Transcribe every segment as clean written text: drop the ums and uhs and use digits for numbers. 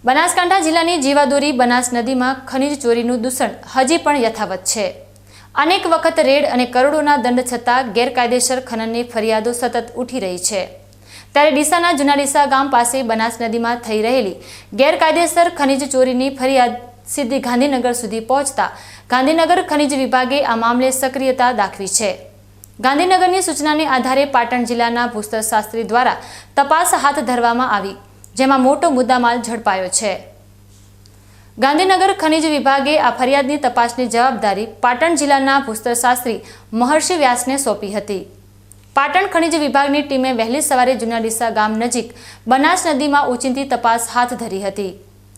બનાસકાંઠા જિલ્લાની જીવાદોરી બનાસ નદીમાં ખનીજ ચોરીનું દૂષણ હજી પણ યથાવત છે। અનેક વખત રેડ અને કરોડોના દંડ છતાં ગેરકાયદેસર ખનનની ફરિયાદો સતત ઉઠી રહી છે। ત્યારે ડીસાના જૂના ડીસા ગામ પાસે બનાસ નદીમાં થઈ રહેલી ગેરકાયદેસર ખનીજ ચોરીની ફરિયાદ સીધી ગાંધીનગર સુધી પહોંચતા ગાંધીનગર ખનીજ વિભાગે આ મામલે સક્રિયતા દાખવી છે। ગાંધીનગરની સૂચનાને આધારે પાટણ જિલ્લાના ભૂસ્તરશાસ્ત્રી દ્વારા તપાસ હાથ ધરવામાં આવી, જેમાં મોટો મુદ્દામાલ ઝડપાયો છે। ગાંધીનગર ખનીજ વિભાગે આ ફરિયાદની તપાસની જવાબદારી પાટણ જિલ્લાના ભૂસ્તરશાસ્ત્રી મહર્ષિ વ્યાસને સોંપી હતી। પાટણ ખનીજ વિભાગની ટીમે વહેલી સવારે જૂના ડીસા ગામ નજીક બનાસ નદીમાં ઓચિંતી તપાસ હાથ ધરી હતી,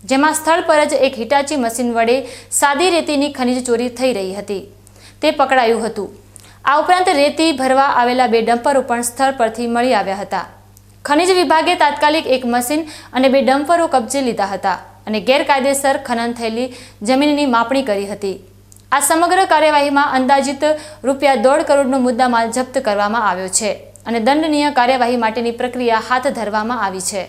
જેમાં સ્થળ પર જ એક હિટાચી મશીન વડે સાદી રેતીની ખનીજ ચોરી થઈ રહી હતી તે પકડાયું હતું। આ ઉપરાંત રેતી ભરવા આવેલા 2 ડમ્પરો પણ સ્થળ પરથી મળી આવ્યા હતા। ખનીજ વિભાગે તાત્કાલિક એક મશીન અને 2 ડમ્પરો કબજે લીધા હતા અને ગેરકાયદેસર ખનન થયેલી જમીનની માપણી કરી હતી। આ સમગ્ર કાર્યવાહીમાં અંદાજિત ₹1.5 કરોડનો મુદ્દામાલ જપ્ત કરવામાં આવ્યો છે અને દંડનીય કાર્યવાહી માટેની પ્રક્રિયા હાથ ધરવામાં આવી છે।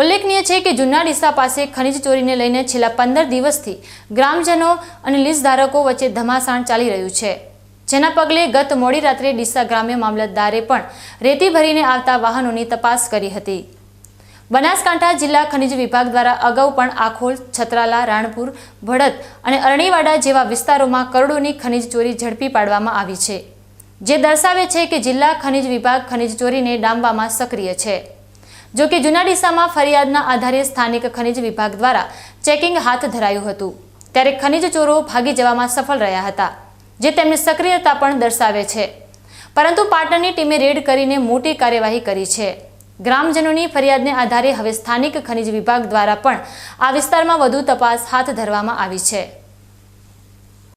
ઉલ્લેખનીય છે કે જૂના ડીસા પાસે ખનીજ ચોરીને લઈને છેલ્લા 15 દિવસથી ગ્રામજનો અને લીઝ ધારકો વચ્ચે ધમાસાણ ચાલી રહ્યું છે, જેના પગલે ગત મોડી રાત્રે ડીસા ગ્રામ્ય મામલતદારે પણ રેતી ભરીને આવતા વાહનોની તપાસ કરી હતી। બનાસકાંઠા જિલ્લા ખનીજ વિભાગ દ્વારા અગાઉ પણ આખોલ, છત્રાલા, રાણપુર, ભડત અને અરણીવાડા જેવા વિસ્તારોમાં કરોડોની ખનીજ ચોરી ઝડપી પાડવામાં આવી છે, જે દર્શાવે છે કે જિલ્લા ખનીજ વિભાગ ખનીજ ચોરીને ડામવામાં સક્રિય છે। જો કે જૂના ડીસામાં ફરિયાદના આધારે સ્થાનિક ખનીજ વિભાગ દ્વારા ચેકિંગ હાથ ધરાયું હતું, ત્યારે ખનીજ ચોરો ભાગી જવામાં સફળ રહ્યા હતા, જે તેમની સક્રિયતા પણ દર્શાવે છે। પરંતુ પાટણની ટીમે રેડ કરીને મોટી કાર્યવાહી કરી છે। ગ્રામજનોની ફરિયાદને આધારે હવે સ્થાનિક ખનીજ વિભાગ દ્વારા પણ આ વિસ્તારમાં વધુ તપાસ હાથ ધરવામાં આવી છે।